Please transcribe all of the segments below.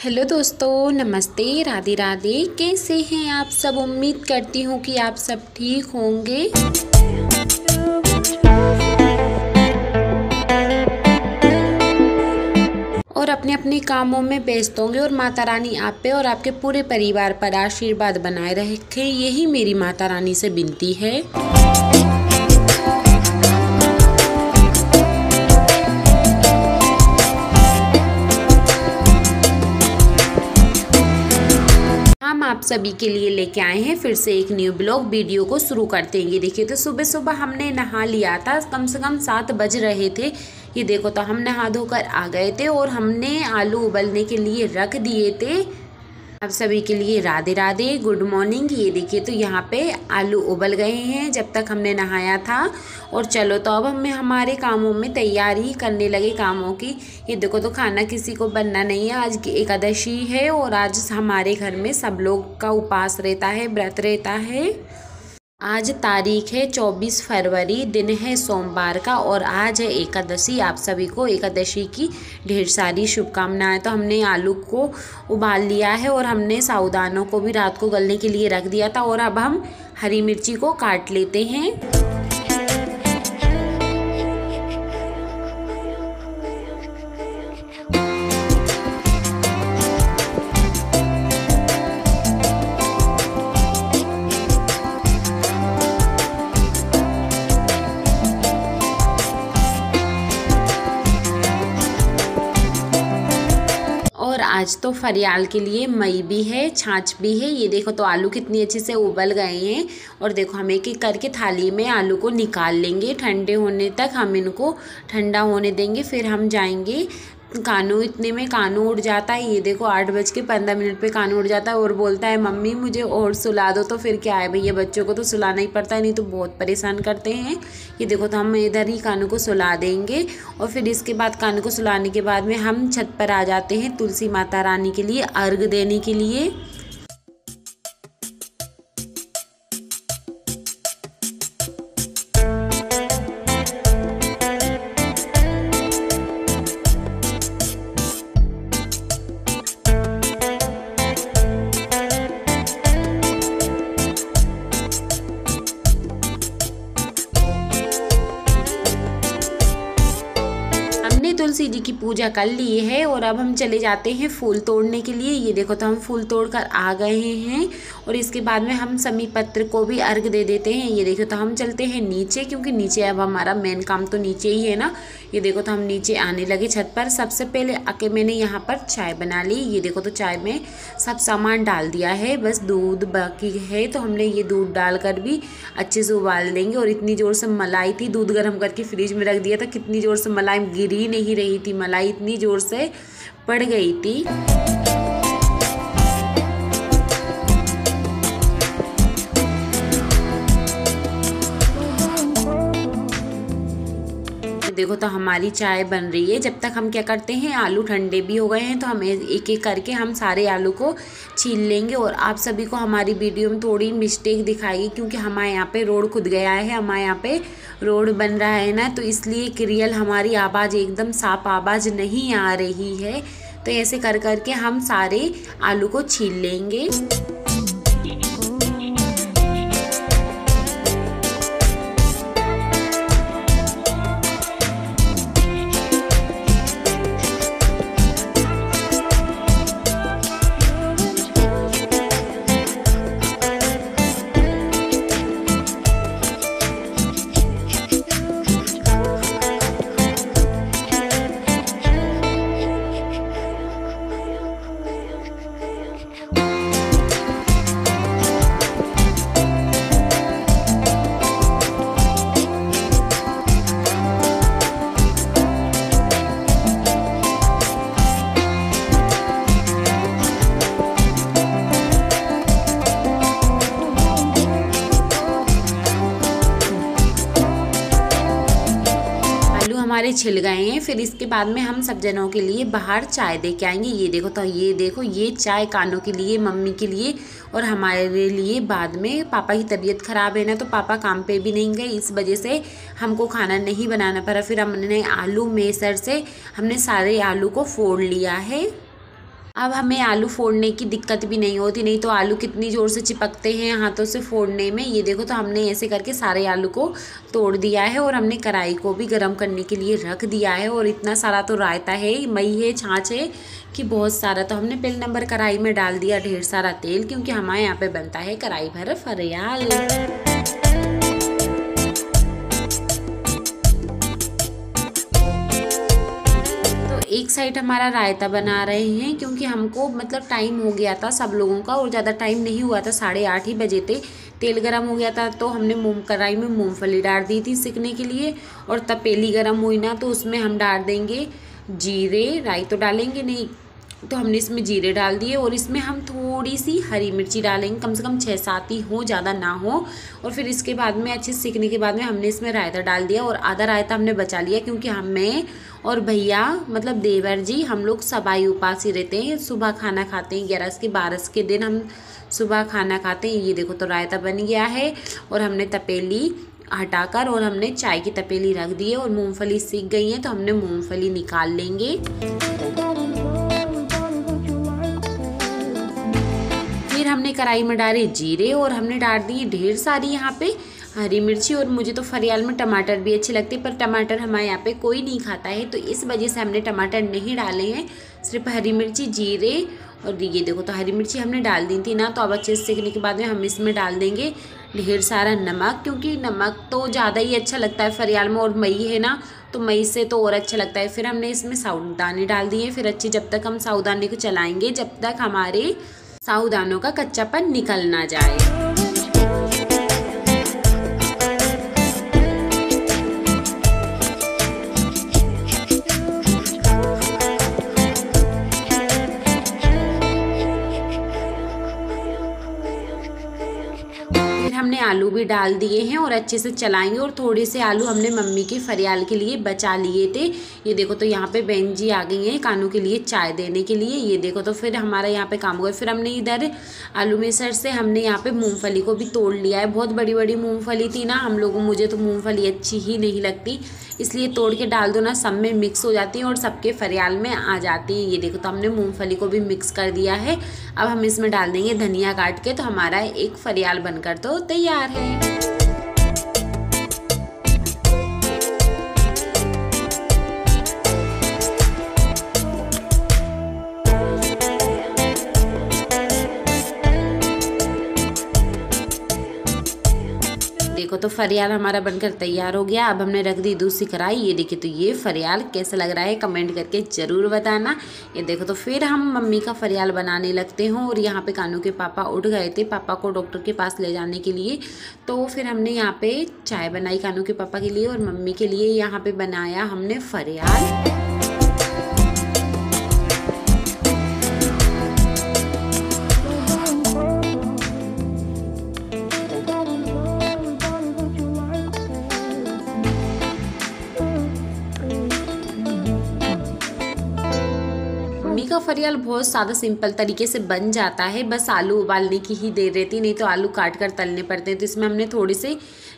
Hello दोस्तों, नमस्ते, राधे राधे। कैसे हैं आप सब? उम्मीद करती हूँ कि आप सब ठीक होंगे। और अपने अपने कामों में व्यस्त होंगे और माता रानी आप पे और आपके पूरे परिवार पर आशीर्वाद बनाए रखे, यही मेरी माता रानी से विनती है। हम आप सभी के लिए लेके आए हैं फिर से एक न्यू ब्लॉग वीडियो को शुरू करते हैं। ये देखिए, तो सुबह सुबह हमने नहा लिया था, कम से कम 7 बज रहे थे। ये देखो, तो हम नहा धोकर आ गए थे और हमने आलू उबलने के लिए रख दिए थे। आप सभी के लिए राधे राधे, गुड मॉर्निंग। ये देखिए, तो यहाँ पे आलू उबल गए हैं जब तक हमने नहाया था। और चलो, तो अब हमें हमारे कामों में तैयारी करने लगे कामों की। ये देखो, तो खाना किसी को बनना नहीं है, आज एकादशी है और आज हमारे घर में सब लोग का उपवास रहता है, व्रत रहता है। आज तारीख है 24 फरवरी, दिन है सोमवार का और आज है एकादशी। आप सभी को एकादशी की ढेर सारी शुभकामनाएं। तो हमने आलू को उबाल लिया है और हमने साबूदानों को भी रात को गलने के लिए रख दिया था। और अब हम हरी मिर्ची को काट लेते हैं। और आज तो फरियाल के लिए मई भी है, छाछ भी है। ये देखो, तो आलू कितनी अच्छे से उबल गए हैं। और देखो, हम एक एक करके थाली में आलू को निकाल लेंगे। ठंडे होने तक हम इनको ठंडा होने देंगे, फिर हम जाएंगे। कानू इतने में कानू उठ जाता है। ये देखो, 8:15 पे कानू उठ जाता है और बोलता है, मम्मी मुझे और सुला दो। तो फिर क्या है भैया, बच्चों को तो सुलाना ही पड़ता है, नहीं तो बहुत परेशान करते हैं। ये देखो, तो हम इधर ही कानू को सुला देंगे। और फिर इसके बाद कानू को सुलाने के बाद में हम छत पर आ जाते हैं तुलसी माता रानी के लिए अर्घ देने के लिए। तुलसी जी की पूजा कर ली है और अब हम चले जाते हैं फूल तोड़ने के लिए। ये देखो, तो हम फूल तोड़कर आ गए हैं और इसके बाद में हम समी पत्र को भी अर्घ दे देते हैं। ये देखो, तो हम चलते हैं नीचे, क्योंकि नीचे अब हमारा मेन काम तो नीचे ही है ना। ये देखो, तो हम नीचे आने लगे छत पर। सबसे पहले आके मैंने यहाँ पर चाय बना ली। ये देखो, तो चाय में सब सामान डाल दिया है, बस दूध बाकी है। तो हमने ये दूध डालकर भी अच्छे से उबाल देंगे। और इतनी ज़ोर से मलाई थी, दूध गर्म करके फ्रिज में रख दिया था, कितनी ज़ोर से मलाई गिरी नहीं रही थी, मलाई इतनी ज़ोर से पड़ गई थी। देखो, तो हमारी चाय बन रही है। जब तक हम क्या करते हैं, आलू ठंडे भी हो गए हैं, तो हम एक एक करके हम सारे आलू को छील लेंगे। और आप सभी को हमारी वीडियो में थोड़ी मिस्टेक दिखाएगी, क्योंकि हमारे यहाँ पे रोड खुद गया है, हमारे यहाँ पे रोड बन रहा है ना, तो इसलिए क्लियर हमारी आवाज़ एकदम साफ आवाज़ नहीं आ रही है। तो ऐसे कर करके हम सारे आलू को छील लेंगे। हमारे छिल गए हैं। फिर इसके बाद में हम सब जनों के लिए बाहर चाय दे के आएंगे। ये देखो, तो ये देखो, ये चाय कानों के लिए, मम्मी के लिए और हमारे लिए। बाद में पापा की तबीयत ख़राब है ना, तो पापा काम पे भी नहीं गए, इस वजह से हमको खाना नहीं बनाना पड़ा। फिर हमने आलू मेसर से हमने सारे आलू को फोड़ लिया है। अब हमें आलू फोड़ने की दिक्कत भी नहीं होती, नहीं तो आलू कितनी ज़ोर से चिपकते हैं हाथों से फोड़ने में। ये देखो तो हमने ऐसे करके सारे आलू को तोड़ दिया है और हमने कढ़ाई को भी गर्म करने के लिए रख दिया है। और इतना सारा तो रायता है, मई है, छाछ है कि बहुत सारा। तो हमने पहले नंबर कढ़ाई में डाल दिया ढेर सारा तेल, क्योंकि हमारे यहाँ पे बनता है कढ़ाई भर फरियाल। एक साइड हमारा रायता बना रहे हैं, क्योंकि हमको मतलब टाइम हो गया था सब लोगों का और ज़्यादा टाइम नहीं हुआ था, 8:30 ही बजे थे। तेल गरम हो गया था तो हमने कढ़ाई में मूंगफली डाल दी थी सिकने के लिए। और तपेली गरम हुई ना तो उसमें हम डाल देंगे जीरे, राई तो डालेंगे नहीं, तो हमने इसमें जीरे डाल दिए। और इसमें हम थोड़ी सी हरी मिर्ची डालेंगे, कम से कम 6-7 ही हो, ज़्यादा ना हो। और फिर इसके बाद में अच्छे से सीखने के बाद में हमने इसमें रायता डाल दिया और आधा रायता हमने बचा लिया, क्योंकि हमें और भैया मतलब देवर जी हम लोग सबाई उपास ही रहते हैं, सुबह खाना खाते हैं 11 के 12 के दिन हम सुबह खाना खाते हैं। ये देखो तो रायता बन गया है और हमने तपेली हटाकर और हमने चाय की तपेली रख दी है और मूंगफली सीख गई है तो हमने मूंगफली निकाल लेंगे। फिर हमने कढ़ाई में डाले जीरे और हमने डाल दी ढेर सारी यहाँ पे हरी मिर्ची। और मुझे तो फरियाल में टमाटर भी अच्छे लगते हैं, पर टमाटर हमारे यहाँ पे कोई नहीं खाता है, तो इस वजह से हमने टमाटर नहीं डाले हैं, सिर्फ हरी मिर्ची, जीरे। और ये देखो तो हरी मिर्ची हमने डाल दी थी ना, तो अब अच्छे से सेकने के बाद में हम इसमें डाल देंगे ढेर सारा नमक, क्योंकि नमक तो ज़्यादा ही अच्छा लगता है फरियाल में, और मई है ना तो मई से तो और अच्छा लगता है। फिर हमने इसमें साबुदाने डाल दिए। फिर अच्छे जब तक हम साबुदाने को चलाएंगे जब तक हमारे साबुदानों का कच्चापन निकल ना जाए। हमने आलू भी डाल दिए हैं और अच्छे से चलाएंगे। और थोड़े से आलू हमने मम्मी के फरियाल के लिए बचा लिए थे। ये देखो तो यहाँ पे बहन जी आ गई हैं कानू के लिए चाय देने के लिए। ये देखो तो फिर हमारा यहाँ पे काम हुआ। फिर हमने इधर आलू मेसर से हमने यहाँ पे मूंगफली को भी तोड़ लिया है। बहुत बड़ी बड़ी मूंगफली थी ना, हम लोगों मुझे तो मूंगफली अच्छी ही नहीं लगती, इसलिए तोड़ के डाल दो ना, सब में मिक्स हो जाती है और सबके फरियाल में आ जाती है। ये देखो तो हमने मूंगफली को भी मिक्स कर दिया है। अब हम इसमें डाल देंगे धनिया काट के, तो हमारा एक फरियाल बनकर तो तैयार है। देखो तो फरियाल हमारा बनकर तैयार हो गया। अब हमने रख दी दूसरी कढ़ाई। ये देखिए तो ये फरियाल कैसा लग रहा है कमेंट करके ज़रूर बताना। ये देखो तो फिर हम मम्मी का फरियाल बनाने लगते हैं। और यहाँ पे कानू के पापा उठ गए थे, पापा को डॉक्टर के पास ले जाने के लिए। तो फिर हमने यहाँ पे चाय बनाई कानू के पापा के लिए और मम्मी के लिए यहाँ पे बनाया हमने फरियाल। का फरियाल बहुत सादा सिंपल तरीके से बन जाता है, बस आलू उबालने की ही देर रहती, नहीं तो आलू काट कर तलने पड़ते हैं। तो इसमें हमने थोड़े से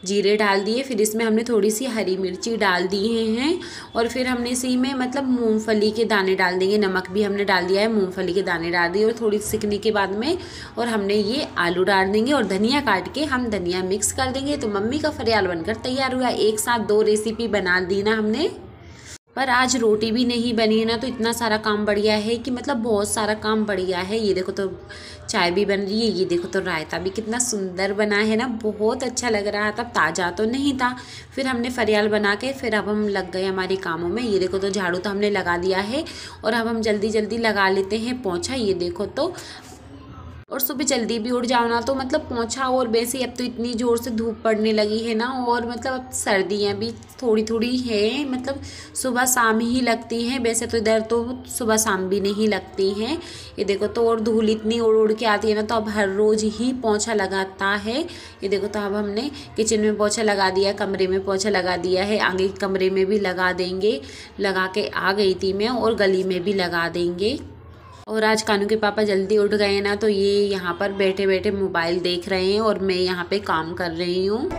जीरे डाल दिए, फिर इसमें हमने थोड़ी सी हरी मिर्ची डाल दी हैं और फिर हमने इसी में मतलब मूंगफली के दाने डाल देंगे। नमक भी हमने डाल दिया है, मूंगफली के दाने डाल दिए और थोड़ी सिकने के बाद में और हमने ये आलू डाल देंगे और धनिया काट के हम धनिया मिक्स कर देंगे। तो मम्मी का फरियाल बनकर तैयार हुआ। एक साथ 2 रेसिपी बना दी ना हमने। पर आज रोटी भी नहीं बनी है ना, तो इतना सारा काम बढ़ गया है कि मतलब बहुत सारा काम बढ़ गया है। ये देखो तो चाय भी बन रही है, ये देखो तो रायता भी कितना सुंदर बना है ना, बहुत अच्छा लग रहा था। ताज़ा तो नहीं था। फिर हमने फरियाल बना के फिर अब हम लग गए हमारे कामों में। ये देखो तो झाड़ू तो हमने लगा दिया है और अब हम जल्दी जल्दी लगा लेते हैं पोंछा। ये देखो तो, और सुबह जल्दी भी उठ जाओ ना तो मतलब पोंछा। और वैसे अब तो इतनी ज़ोर से धूप पड़ने लगी है ना, और मतलब अब सर्दियाँ भी थोड़ी थोड़ी है, मतलब सुबह शाम ही लगती हैं। वैसे तो इधर तो सुबह शाम भी नहीं लगती हैं। ये देखो तो, और धूल इतनी उड़ उड़ के आती है ना, तो अब हर रोज़ ही पोंछा लगाता है। ये देखो तो अब हमने किचन में पोंछा लगा दिया, कमरे में पोंछा लगा दिया है, आगे कमरे में भी लगा देंगे। लगा के आ गई थी मैं, और गली में भी लगा देंगे। और आज कानू के पापा जल्दी उठ गए ना, तो ये यहाँ पर बैठे बैठे मोबाइल देख रहे हैं और मैं यहाँ पे काम कर रही हूँ।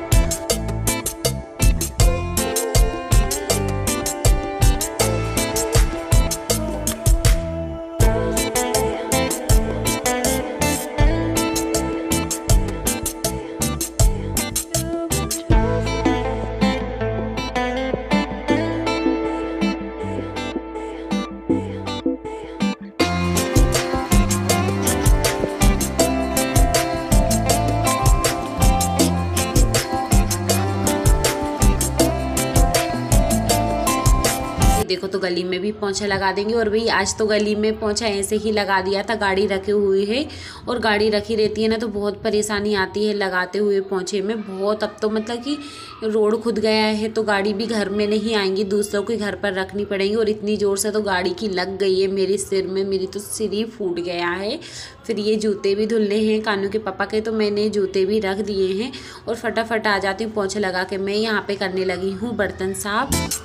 देखो तो गली में भी पोंछा लगा देंगे। और भाई आज तो गली में पोंछा ऐसे ही लगा दिया था, गाड़ी रखी हुई है और गाड़ी रखी रहती है ना तो बहुत परेशानी आती है लगाते हुए पोंछे में बहुत। अब तो मतलब कि रोड खुद गया है तो गाड़ी भी घर में नहीं आएंगी, दूसरों के घर पर रखनी पड़ेंगी। और इतनी ज़ोर से तो गाड़ी की लग गई है मेरे सिर में, मेरी तो सिर ही फूट गया है। फिर ये जूते भी धुलने हैं कानू के पापा के, तो मैंने जूते भी रख दिए हैं और फटाफट आ जाती हूँ पोंछा लगा के। मैं यहाँ पे करने लगी हूँ बर्तन साफ।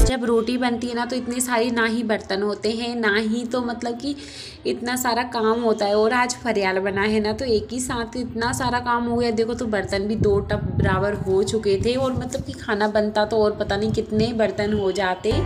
जब रोटी बनती है ना तो इतनी सारी ना ही बर्तन होते हैं ना ही तो मतलब कि इतना सारा काम होता है। और आज फरियाल बना है ना तो एक ही साथ इतना सारा काम हो गया। देखो तो बर्तन भी 2 टब बराबर हो चुके थे और मतलब कि खाना बनता तो और पता नहीं कितने बर्तन हो जाते।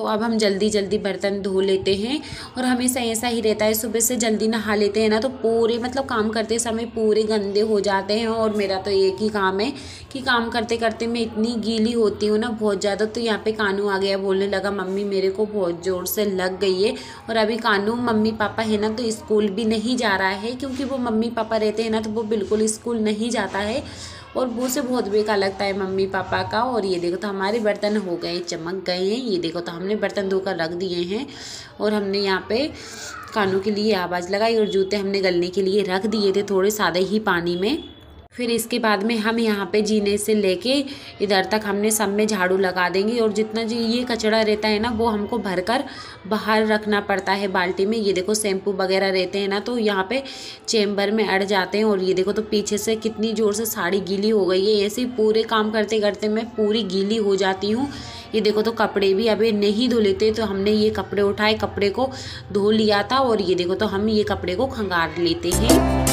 अब हम जल्दी जल्दी बर्तन धो लेते हैं। और हमेशा ऐसा ही रहता है, सुबह से जल्दी नहा लेते हैं ना तो पूरे मतलब काम करते समय पूरे गंदे हो जाते हैं। और मेरा तो एक ही काम है कि काम करते करते मैं इतनी गीली होती हूँ ना बहुत ज़्यादा। तो यहाँ पे कानू आ गया, बोलने लगा मम्मी मेरे को बहुत ज़ोर से लग गई है। और अभी कानू मम्मी पापा है ना तो स्कूल भी नहीं जा रहा है, क्योंकि वो मम्मी पापा रहते हैं ना तो वो बिल्कुल स्कूल नहीं जाता है और वो से बहुत बेकार लगता है मम्मी पापा का। और ये देखो तो हमारे बर्तन हो गए, चमक गए हैं। ये देखो तो हमने बर्तन धोकर रख दिए हैं और हमने यहाँ पे कानों के लिए आवाज़ लगाई और जूते हमने गलने के लिए रख दिए थे थोड़े सादे ही पानी में। फिर इसके बाद में हम यहाँ पे जीने से लेके इधर तक हमने सब में झाड़ू लगा देंगे। और जितना जो ये कचरा रहता है ना वो हमको भरकर बाहर रखना पड़ता है बाल्टी में। ये देखो शैम्पू वगैरह रहते हैं ना तो यहाँ पे चेम्बर में अड़ जाते हैं। और ये देखो तो पीछे से कितनी ज़ोर से साड़ी गीली हो गई है। ऐसे ही पूरे काम करते करते मैं पूरी गीली हो जाती हूँ। ये देखो तो कपड़े भी अभी नहीं धो लेते तो हमने ये कपड़े उठाए, कपड़े को धो लिया था। और ये देखो तो हम ये कपड़े को खंगार लेते हैं।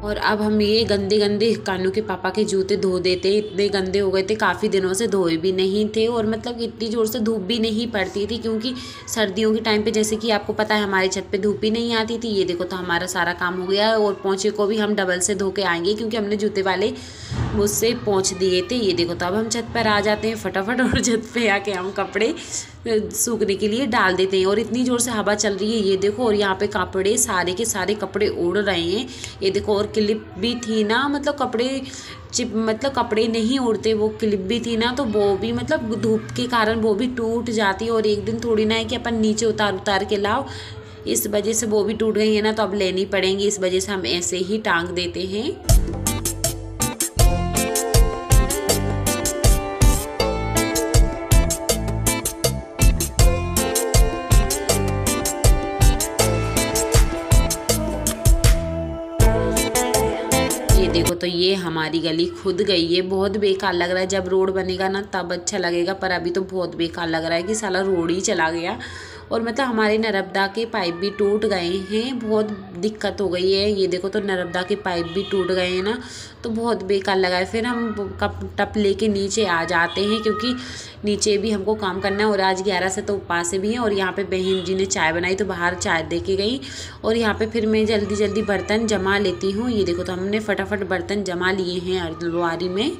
और अब हम ये गंदे गंदे कानू के पापा के जूते धो देते। इतने गंदे हो गए थे, काफ़ी दिनों से धोए भी नहीं थे। और मतलब इतनी ज़ोर से धूप भी नहीं पड़ती थी, क्योंकि सर्दियों के टाइम पे जैसे कि आपको पता है हमारे छत पे धूप ही नहीं आती थी। ये देखो तो हमारा सारा काम हो गया। और पोंछे को भी हम डबल से धो के आएंगे, क्योंकि हमने जूते वाले मुझसे पोंछ दिए थे। ये देखो तो अब हम छत पर आ जाते हैं फटाफट और छत पे आके हम कपड़े सूखने के लिए डाल देते हैं। और इतनी ज़ोर से हवा चल रही है ये देखो। और यहाँ पे कपड़े सारे के सारे कपड़े उड़ रहे हैं ये देखो। और क्लिप भी थी ना, मतलब कपड़े मतलब कपड़े नहीं उड़ते, वो क्लिप भी थी ना तो वो भी मतलब धूप के कारण वो भी टूट जाती है। और एक दिन थोड़ी ना है कि अपन नीचे उतार के लाओ, इस वजह से वो भी टूट गई है ना तो अब लेनी पड़ेंगी। इस वजह से हम ऐसे ही टांग देते हैं। देखो तो ये हमारी गली खुद गई है, बहुत बेकार लग रहा है। जब रोड बनेगा ना तब अच्छा लगेगा, पर अभी तो बहुत बेकार लग रहा है कि साला रोड ही चला गया। और मतलब हमारे नर्मदा के पाइप भी टूट गए हैं, बहुत दिक्कत हो गई है। ये देखो तो नर्मदा के पाइप भी टूट गए हैं ना, तो बहुत बेकार लगा है। फिर हम कप टप लेके नीचे आ जाते हैं, क्योंकि नीचे भी हमको काम करना है और आज 11 से तो उपवास भी हैं। और यहाँ पे बहन जी ने चाय बनाई तो बाहर चाय दे के गई, और यहाँ पे फिर मैं जल्दी जल्दी बर्तन जमा लेती हूँ। ये देखो तो हमने फटाफट बर्तन जमा लिए हैं अलमारी में।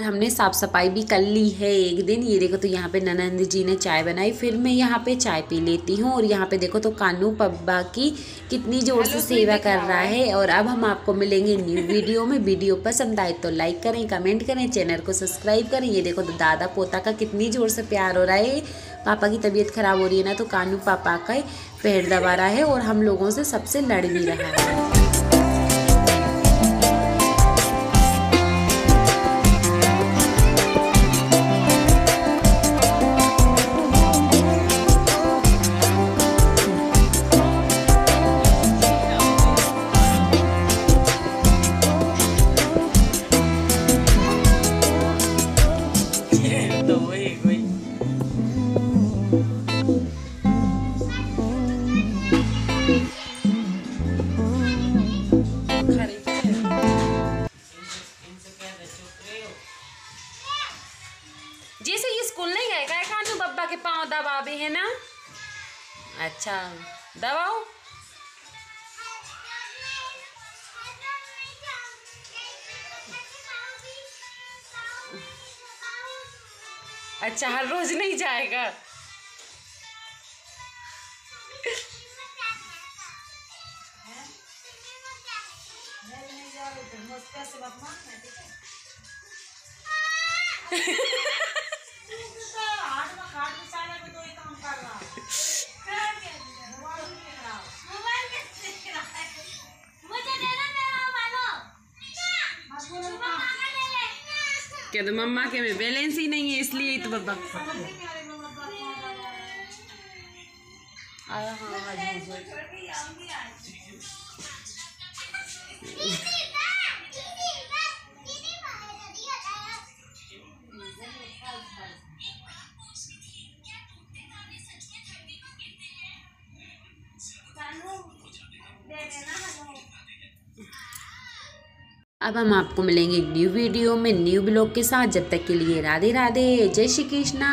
हमने साफ सफाई भी कर ली है एक दिन। ये देखो तो यहाँ पे ननंद जी ने चाय बनाई, फिर मैं यहाँ पे चाय पी लेती हूँ। और यहाँ पे देखो तो कानू पब्बा की कितनी जोर से सेवा कर रहा है। और अब हम आपको मिलेंगे न्यू वीडियो में। वीडियो पसंद आए तो लाइक करें, कमेंट करें, चैनल को सब्सक्राइब करें। ये देखो तो दादा पोता का कितनी जोर से प्यार हो रहा है। पापा की तबीयत खराब हो रही है ना, तो कानू पापा का पैर दबा रहा है और हम लोगों से सबसे लड़ भी रहा है। जैसे ये स्कूल नहीं गए क्या कानू बब्बा के पाँव दबावे है ना। अच्छा दबाओ। अच्छा हर रोज नहीं जाएगा। क्या तो मम्मा के में बैलेंस ही नहीं है, इसलिए तो बब्बा आया। अब हम आपको मिलेंगे न्यू वीडियो में न्यू ब्लॉग के साथ। जब तक के लिए राधे राधे, जय श्री कृष्णा।